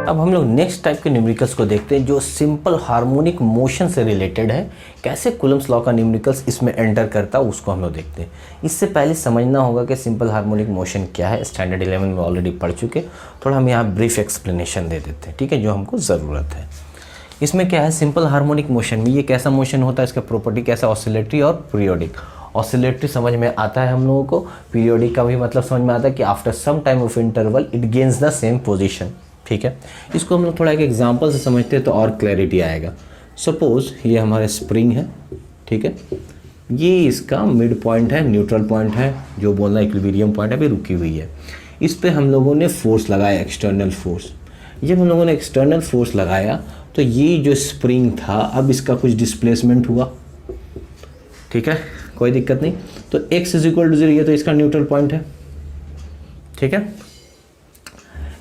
अब हम लोग नेक्स्ट टाइप के न्यूमेरिकल्स को देखते हैं जो सिंपल हार्मोनिक मोशन से रिलेटेड है। कैसे कूलम्ब्स लॉ का न्यूमेरिकल्स इसमें एंटर करता है उसको हम लोग देखते हैं। इससे पहले समझना होगा कि सिंपल हार्मोनिक मोशन क्या है। स्टैंडर्ड 11 में ऑलरेडी पढ़ चुके, थोड़ा हम यहाँ ब्रीफ एक्सप्लेनेशन दे देते हैं, ठीक है, जो हमको ज़रूरत है। इसमें क्या है, सिंपल हार्मोनिक मोशन में ये कैसा मोशन होता है, इसका प्रॉपर्टी कैसा, ऑसिलेटरी और पीरियोडिक। ऑसिलेटरी समझ में आता है हम लोगों को, पीरियोडिक का भी मतलब समझ में आता है कि after some time of interval it gains the same position, ठीक है। इसको हम लोग थोड़ा एक एग्जांपल से समझते हैं तो और क्लैरिटी आएगा। सपोज ये हमारा स्प्रिंग है, ठीक है, ये इसका मिड पॉइंट है, न्यूट्रल पॉइंट है, जो बोलना इक्विलिब्रियम पॉइंट है, अभी रुकी हुई है। इस पे हम लोगों ने फोर्स लगाया, एक्सटर्नल फोर्स। जब हम लोगों ने एक्सटर्नल फोर्स लगाया तो ये जो स्प्रिंग था अब इसका कुछ डिस्प्लेसमेंट हुआ, ठीक है, कोई दिक्कत नहीं। तो x इज इक्वल टू 0, ये तो इसका न्यूट्रल पॉइंट है, ठीक है।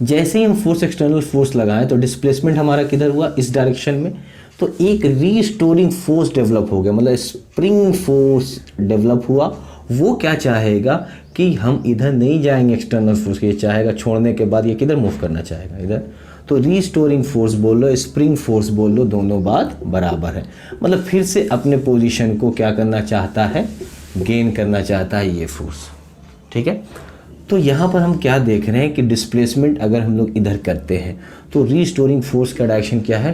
जैसे ही हम फोर्स एक्सटर्नल फोर्स लगाएं तो डिस्प्लेसमेंट हमारा किधर हुआ, इस डायरेक्शन में। तो एक रीस्टोरिंग फोर्स डेवलप हो गया, मतलब स्प्रिंग फोर्स डेवलप हुआ। वो क्या चाहेगा कि हम इधर नहीं जाएंगे एक्सटर्नल फोर्स के, ये चाहेगा छोड़ने के बाद ये किधर मूव करना चाहेगा, इधर। तो रीस्टोरिंग फोर्स बोल लो, स्प्रिंग फोर्स बोल लो, दोनों बात बराबर है। मतलब फिर से अपने पोजीशन को क्या करना चाहता है, गेन करना चाहता है ये फोर्स, ठीक है। तो यहाँ पर हम क्या देख रहे हैं कि डिस्प्लेसमेंट अगर हम लोग इधर करते हैं तो रीस्टोरिंग फोर्स का डायरेक्शन क्या है,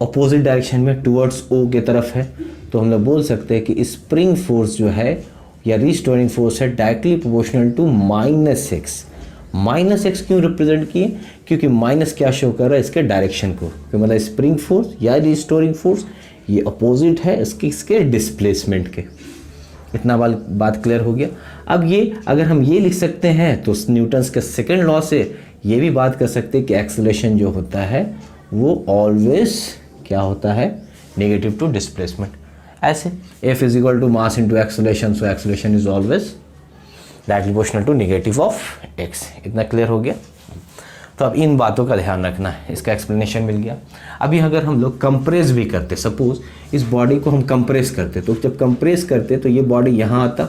अपोजिट डायरेक्शन में, टुवर्ड्स ओ के तरफ है। तो हम लोग बोल सकते हैं कि स्प्रिंग फोर्स जो है या रीस्टोरिंग फोर्स है directly proportional to -x। -x क्यों रिप्रेजेंट किए, क्योंकि माइनस क्या शो कर रहा है, इसके डायरेक्शन को। तो मतलब स्प्रिंग फोर्स या रिस्टोरिंग फोर्स ये अपोजिट है इसके डिस्प्लेसमेंट के। इतना बात क्लियर हो गया। अब ये अगर हम ये लिख सकते हैं तो न्यूटन्स के सेकंड लॉ से ये भी बात कर सकते हैं कि एक्सेलरेशन जो होता है वो ऑलवेज क्या होता है, नेगेटिव टू डिस्प्लेसमेंट। ऐसे F is equal to mass into acceleration, so acceleration is always directly proportional to negative of x। इतना क्लियर हो गया। तो अब इन बातों का ध्यान रखना है, इसका एक्सप्लेनेशन मिल गया। अभी अगर हम लोग कंप्रेस भी करते, सपोज इस बॉडी को हम कंप्रेस करते, तो जब कंप्रेस करते तो ये बॉडी यहाँ आता,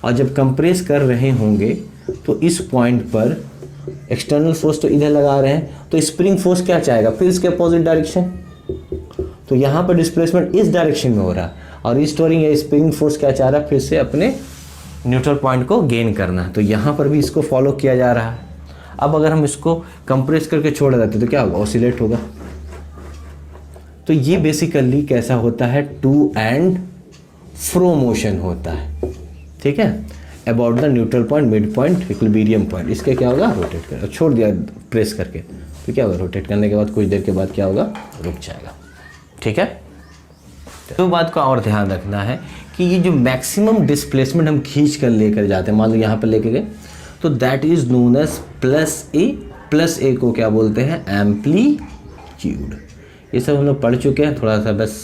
और जब कंप्रेस कर रहे होंगे तो इस पॉइंट पर एक्सटर्नल फोर्स तो इधर लगा रहे हैं, तो स्प्रिंग फोर्स क्या चाहेगा, फिर इसके अपोजिट डायरेक्शन। तो यहाँ पर डिस्प्लेसमेंट इस डायरेक्शन में हो रहा है, और रिस्टोरिंग या स्प्रिंग फोर्स क्या चाह रहा है, फिर से अपने न्यूट्रल पॉइंट को गेन करना है। तो यहाँ पर भी इसको फॉलो किया जा रहा है। अब अगर हम इसको कंप्रेस करके छोड़ देते तो क्या होगा, ऑसिलेट होगा। तो ये बेसिकली कैसा होता है, टू एंड फ्रो मोशन होता है, ठीक है, about the neutral point, mid point, equilibrium point. इसके क्या होगा, रोटेट कर, छोड़ दिया प्रेस करके तो क्या होगा, रोटेट करने के बाद कुछ देर के बाद क्या होगा, रुक जाएगा, ठीक है। तो बात को और ध्यान रखना है कि ये जो मैक्सिमम डिस्प्लेसमेंट हम खींच कर लेकर जाते हैं, मान लो यहाँ पर लेके गए, तो that is known as plus A को क्या बोलते हैं, एम्पलीट्यूड। ये सब हम लोग पढ़ चुके हैं, थोड़ा सा बस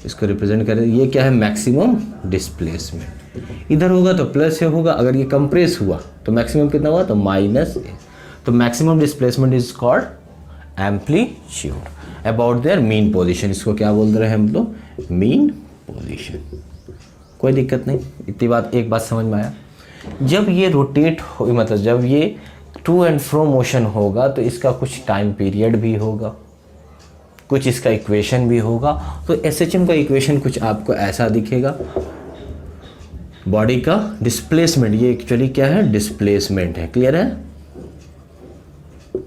इसको रिप्रेजेंट करें। ये क्या है, मैक्सिमम डिस्प्लेसमेंट। इधर होगा तो प्लस ए होगा, अगर ये कंप्रेस हुआ तो मैक्सिमम कितना हुआ, तो -a। तो maximum displacement is called amplitude about their mean position. इसको क्या बोल रहे हैं हम लोग, मीन पोजीशन। कोई दिक्कत नहीं, इतनी बात, एक बात समझ में आया। जब ये रोटेट हो, मतलब जब ये टू एंड फ्रो मोशन होगा तो इसका कुछ टाइम पीरियड भी होगा, कुछ इसका इक्वेशन भी होगा। तो एसएचएम का इक्वेशन कुछ आपको ऐसा दिखेगा, बॉडी का डिस्प्लेसमेंट, ये एक्चुअली क्या है, डिस्प्लेसमेंट है, क्लियर है,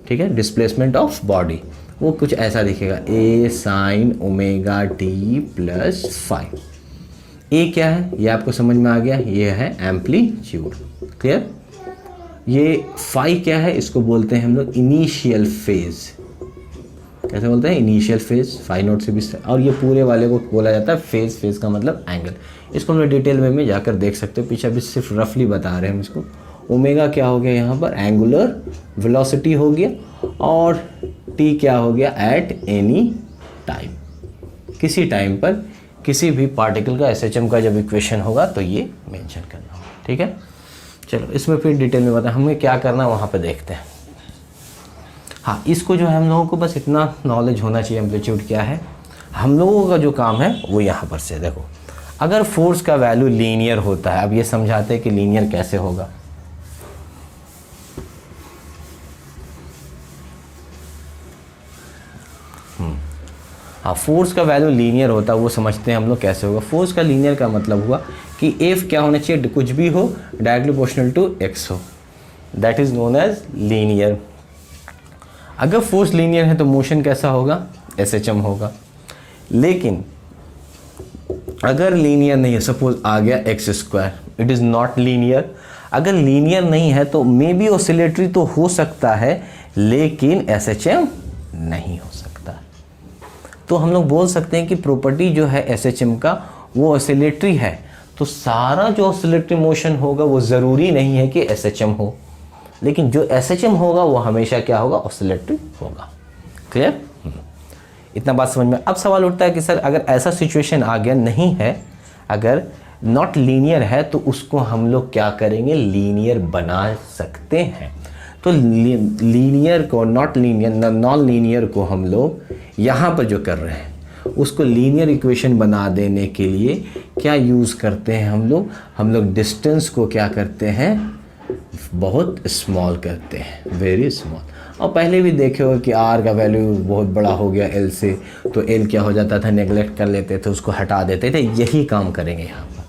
ठीक है, डिस्प्लेसमेंट ऑफ बॉडी वो कुछ ऐसा दिखेगा, a sin omega T plus five. A क्या है, ये आपको समझ में आ गया, ये है एम्पलीट्यूड, क्लियर। ये फाई क्या है, इसको बोलते हैं हम लोग इनिशियल फेज। कैसे बोलते हैं, इनिशियल फेज, फाई नोट से भी। और ये पूरे वाले को बोला जाता है फेज। फेज का मतलब एंगल। इसको हम लोग डिटेल में जाकर देख सकते हो, पीछे अभी सिर्फ रफली बता रहे हैं हम इसको। ओमेगा क्या हो गया, यहाँ पर एंगुलर वेलोसिटी हो गया, और टी क्या हो गया, एट एनी टाइम, किसी टाइम पर किसी भी पार्टिकल का एसएचएम का जब इक्वेशन होगा तो ये मेंशन करना होगा, ठीक है। चलो इसमें फिर डिटेल में बताएं, हमें क्या करना है वहाँ पे देखते हैं। हाँ, इसको जो है हम लोगों को बस इतना नॉलेज होना चाहिए, एम्पलीट्यूड क्या है। हम लोगों का जो काम है वो यहाँ पर से देखो, अगर फोर्स का वैल्यू लीनियर होता है, अब ये समझाते हैं कि लीनियर कैसे होगा। हाँ, फोर्स का वैल्यू लीनियर होता है, वो समझते हैं हम लोग कैसे होगा। फोर्स का लीनियर का मतलब हुआ कि एफ क्या होना चाहिए, कुछ भी हो डायरेक्टली प्रोपोर्शनल टू एक्स हो, that is known as linear. अगर फोर्स लीनियर है तो मोशन कैसा होगा, एसएचएम होगा। लेकिन अगर लीनियर नहीं है, सपोज आ गया x square, it is not linear. अगर लीनियर नहीं है तो मे बी ऑसिलेटरी तो हो सकता है लेकिन एसएचएम नहीं हो सकता। तो हम लोग बोल सकते हैं कि प्रॉपर्टी जो है एसएचएम का वो ऑसिलेटरी है, तो सारा जो ऑसिलेटरी मोशन होगा वो ज़रूरी नहीं है कि एसएचएम हो, लेकिन जो एसएचएम होगा वो हमेशा क्या होगा, ऑसिलेटरी होगा। क्लियर? इतना बात समझ में। अब सवाल उठता है कि सर अगर ऐसा सिचुएशन आ गया, नहीं है, अगर नॉट लीनियर है तो उसको हम लोग क्या करेंगे, लीनियर बना सकते हैं। तो लीनियर को नॉट लीनियर, नॉन लीनियर को हम लोग यहाँ पर जो कर रहे हैं उसको लीनियर इक्वेशन बना देने के लिए क्या यूज़ करते हैं हम लोग डिस्टेंस को क्या करते हैं, बहुत स्मॉल करते हैं, वेरी स्मॉल। और पहले भी देखे हो कि आर का वैल्यू बहुत बड़ा हो गया एल से, तो एल क्या हो जाता था, नेगलेक्ट कर लेते थे, उसको हटा देते थे। यही काम करेंगे यहाँ पर,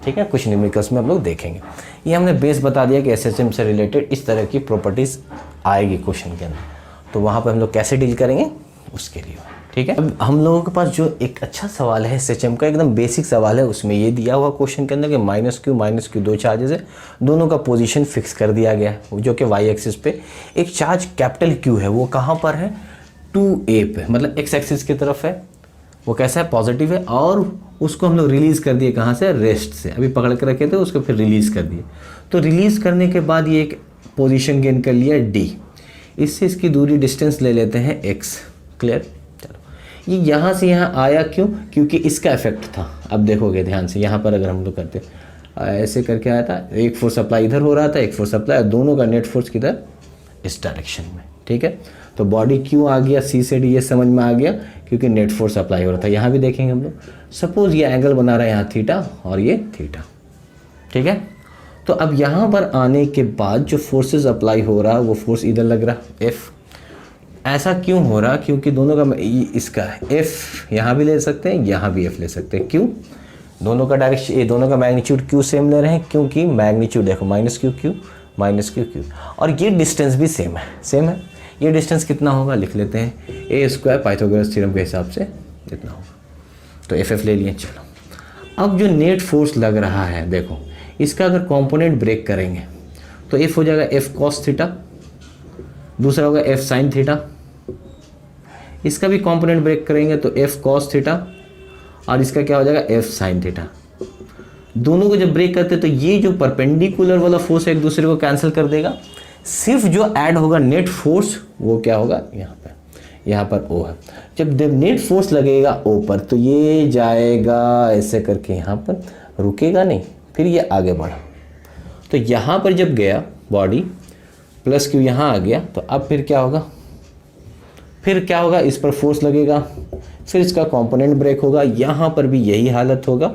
ठीक है। कुछ न्यूमेरिकल्स में हम लोग देखेंगे। ये हमने बेस बता दिया कि एसएचएम से रिलेटेड इस तरह की प्रॉपर्टीज़ आएगी क्वेश्चन के अंदर, तो वहाँ पर हम लोग कैसे डील करेंगे उसके लिए, ठीक है। अब हम लोगों के पास जो एक अच्छा सवाल है एसएचएम का, एकदम बेसिक सवाल है, उसमें ये दिया हुआ क्वेश्चन के अंदर कि माइनस क्यू दो चार्जेस है, दोनों का पोजीशन फिक्स कर दिया गया है, जो कि वाई एक्सिस पे एक चार्ज कैपिटल क्यू है, वो कहाँ पर है, 2a पे, मतलब एक्स एक्सिस की तरफ है, वो कैसा है, पॉजिटिव है, और उसको हम लोग रिलीज़ कर दिए कहाँ से, रेस्ट से, अभी पकड़ के रखे थे उसको फिर रिलीज़ कर दिए। तो रिलीज़ करने के बाद ये एक पोजीशन गेन कर लिया d, इससे इसकी दूरी डिस्टेंस ले लेते हैं x। क्लियर? चलो, ये यहाँ से यहाँ आया क्यों, क्योंकि इसका इफेक्ट था। अब देखोगे ध्यान से, यहाँ पर अगर हम लोग करते ऐसे करके आया था, एक फोर्स अप्लाई इधर हो रहा था, एक फोर्स अप्लाई, दोनों का नेट फोर्स किधर, इस डायरेक्शन में, ठीक है। तो बॉडी क्यों आ गया, सी से डी, ये समझ में आ गया, क्योंकि नेट फोर्स अप्लाई हो रहा था। यहाँ भी देखेंगे हम लोग, सपोज ये एंगल बना रहा है यहाँ थीटा और ये थीटा, ठीक है। तो अब यहाँ पर आने के बाद जो फोर्सेस अप्लाई हो रहा है वो फोर्स इधर लग रहा एफ। ऐसा क्यों हो रहा, क्योंकि दोनों का इसका एफ यहाँ भी ले सकते हैं, यहाँ भी एफ ले सकते हैं। क्यों, दोनों का डायरेक्शन, ये दोनों का मैग्नीट्यूड क्यू सेम ले रहे हैं, क्योंकि मैग्नीट्यूड देखो माइनस क्यू क्यू, और ये डिस्टेंस भी सेम है। ये डिस्टेंस कितना होगा, लिख लेते हैं, ए स्क्वायर पाइथागोरस थ्योरम के हिसाब से इतना होगा, तो एफ एफ ले लिए। चलो, अब जो नेट फोर्स लग रहा है, देखो इसका अगर कंपोनेंट ब्रेक करेंगे तो एफ हो जाएगा एफ कॉस थीटा, दूसरा होगा एफ साइन थीटा, इसका भी कंपोनेंट ब्रेक करेंगे तो एफ कॉस थीटा, और इसका क्या हो जाएगा, एफ साइन थीटा। दोनों को जब ब्रेक करते तो ये जो परपेंडिकुलर वाला फोर्स है एक दूसरे को कैंसिल कर देगा, सिर्फ जो ऐड होगा नेट फोर्स वो क्या होगा, यहाँ पर ओ है। जब नेट फोर्स लगेगा ओ पर तो ये जाएगा ऐसे करके यहाँ पर, रुकेगा नहीं, फिर ये आगे बढ़ा, तो यहाँ पर जब गया बॉडी प्लस क्यू यहाँ आ गया, तो अब फिर क्या होगा, इस पर फोर्स लगेगा, फिर इसका कंपोनेंट ब्रेक होगा, यहाँ पर भी यही हालत होगा,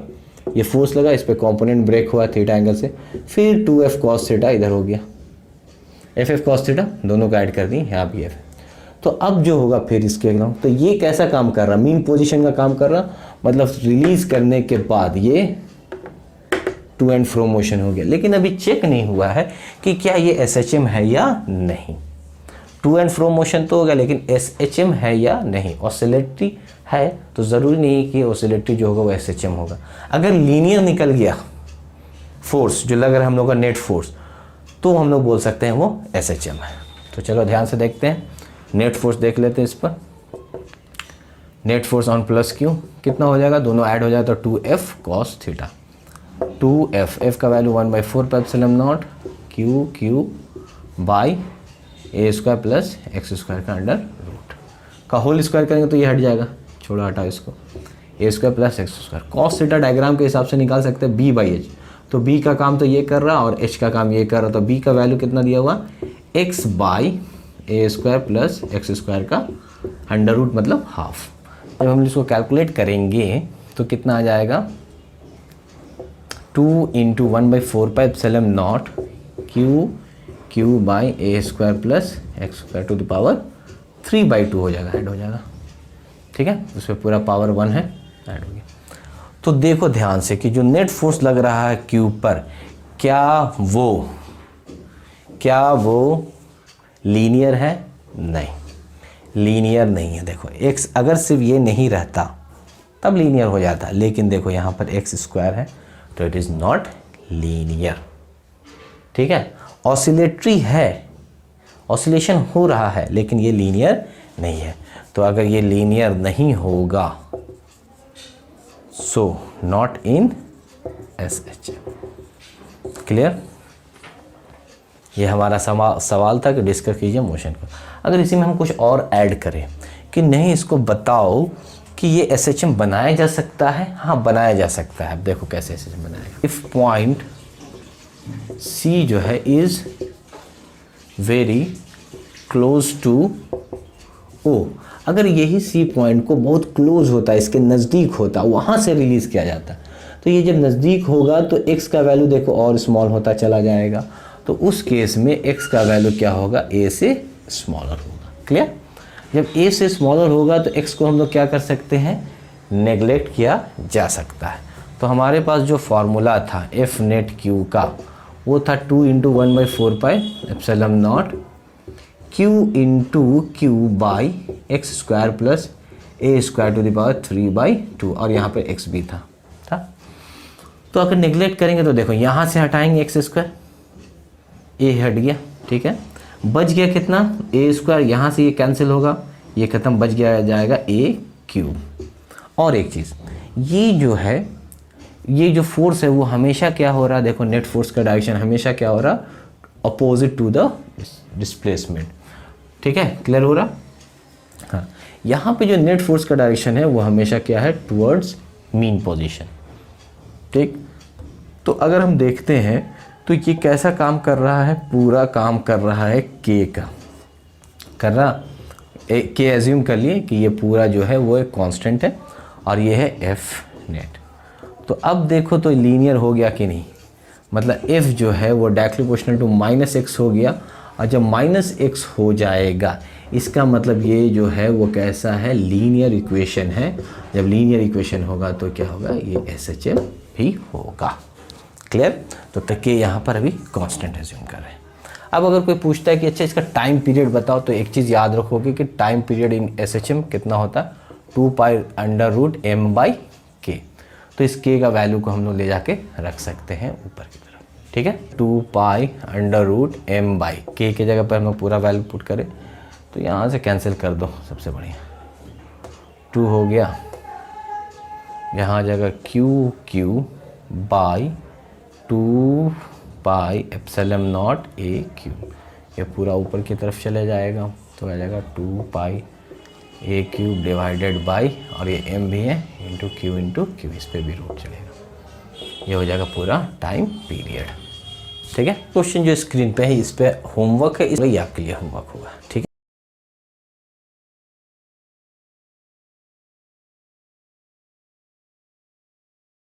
ये फोर्स लगा, इस पर कंपोनेंट ब्रेक हुआ थीटा एंगल से, फिर 2f cos थीटा इधर हो गया, एफ cos थीटा, दोनों को ऐड कर दी, यहाँ भी एफ। तो अब जो होगा फिर इसके अगला, तो ये कैसा काम कर रहा, मीन पोजीशन का काम कर रहा, मतलब रिलीज करने के बाद ये टू एंड फ्रो मोशन हो गया। लेकिन अभी चेक नहीं हुआ है कि क्या ये एसएचएम है या नहीं। टू एंड फ्रो मोशन तो हो गया, लेकिन एसएचएम है या नहीं। ऑसिलेटरी है तो ज़रूरी नहीं कि ऑसिलेटरी जो होगा वो एसएचएम होगा। अगर लीनियर निकल गया फोर्स जो लग रहा है हम लोग का नेट फोर्स, तो हम लोग बोल सकते हैं वो एसएचएम है। तो चलो ध्यान से देखते हैं, नेट फोर्स देख लेते हैं इस पर। Net force on plus Q कितना हो जाएगा, दोनों ऐड हो जाए तो 2f cos theta, 2f, f का value 1/4 pi epsilon not q by a square plus x square का अंडर रूट का होल स्क्वायर करेंगे तो ये हट जाएगा, छोड़ो हटाओ इसको, a square plus x square. cos theta diagram के हिसाब से निकाल सकते हैं b/h, तो b का काम तो ये कर रहा और h का काम ये कर रहा, तो b का वैल्यू कितना दिया हुआ, x by a square plus x square का अंडर रूट मतलब हाफ। जब हम इसको कैलकुलेट करेंगे तो कितना आ जाएगा, 2 × 1/4 pi epsilon not q by a square plus x square to the power 3/2 हो जाएगा, ऐड हो जाएगा। ठीक है, उस पर पूरा पावर 1 है, ऐड हो गया। तो देखो ध्यान से कि जो नेट फोर्स लग रहा है क्यूब पर, क्या वो लीनियर है? नहीं, लीनियर नहीं है। देखो x अगर सिर्फ ये नहीं रहता तब लीनियर हो जाता, लेकिन देखो यहाँ पर x स्क्वायर है तो इट इज़ नॉट लीनियर। ठीक है, ऑसिलेटरी है, ऑसिलेशन हो रहा है, लेकिन ये लीनियर नहीं है। तो अगर ये लीनियर नहीं होगा, so not in SHM। Clear? ये हमारा सवाल था कि डिस्कस कीजिए मोशन को। अगर इसी में हम कुछ और ऐड करें कि नहीं, इसको बताओ कि ये SHM बनाया जा सकता है। हाँ, बनाया जा सकता है। अब देखो कैसे SHM बनाएगा। इफ पॉइंट C जो है is very close to O, अगर यही C पॉइंट को बहुत क्लोज होता है, इसके नज़दीक होता, वहाँ से रिलीज़ किया जाता, तो ये जब नज़दीक होगा तो x का वैल्यू देखो और स्मॉल होता चला जाएगा। तो उस केस में x का वैल्यू क्या होगा? a से स्मॉलर होगा। क्लियर? जब a से स्मॉलर होगा तो x को हम लोग क्या कर सकते हैं? नेगलेक्ट किया जा सकता है। तो हमारे पास जो फार्मूला था एफ नेट क्यू का, वो था 2 × 1/4 pi epsilon not q × q by x square plus a square to the power 3/2, और यहाँ पे x भी था। तो अगर नेगलेक्ट करेंगे तो देखो यहाँ से हटाएंगे एक्स स्क्वायर, ए हट गया। ठीक है, बच गया कितना? ए स्क्वायर, यहाँ से ये कैंसिल होगा, ये खत्म, बच गया जाएगा ए क्यूब। और एक चीज़, ये जो है, ये जो फोर्स है वो हमेशा क्या हो रहा है? देखो नेट फोर्स का डायरेक्शन हमेशा क्या हो रहा? Opposite to the displacement. ठीक है, क्लियर हो रहा? हाँ, यहाँ पे जो नेट फोर्स का डायरेक्शन है वो हमेशा क्या है? Towards mean position. ठीक, तो अगर हम देखते हैं तो ये कैसा काम कर रहा है? पूरा काम कर रहा है के का, कर रहा के एज्यूम कर लिए कि ये पूरा जो है वो एक कांस्टेंट है और ये है एफ नेट। तो अब देखो तो लीनियर हो गया कि नहीं? मतलब एफ जो है वो डायरेक्टली प्रोपोर्शनल टू -x हो गया, और जब -x हो जाएगा इसका मतलब ये जो है वो कैसा है? लीनियर इक्वेशन है। जब लीनियर इक्वेशन होगा तो क्या होगा? ये SHM भी होगा। क्लियर? तो तक के यहाँ पर अभी कांस्टेंट एज्यूम कर रहे हैं। अब अगर कोई पूछता है कि अच्छा इसका टाइम पीरियड बताओ, तो एक चीज़ याद रखोगे कि टाइम पीरियड इन SHM कितना होता है? 2π√m/k। तो इस k का वैल्यू को हम लोग ले जाके रख सकते हैं ऊपर की तरफ। ठीक है, 2π√m/k की जगह पर हम लोग पूरा वैल्यू पुट करें तो यहाँ से कैंसिल कर दो, सबसे बढ़िया 2 हो गया, यहाँ जगह q बाई 2π/0 a3, ये पूरा ऊपर की तरफ चले जाएगा तो आ जाएगा 2π/a3 डिवाइडेड बाई, और ये m भी है, इंटू q, इस पर भी रूट चलेगा। ये हो जाएगा पूरा टाइम पीरियड। ठीक है, क्वेश्चन जो स्क्रीन पे है इस पे होमवर्क है, इस आपके लिए होमवर्क होगा। ठीक है।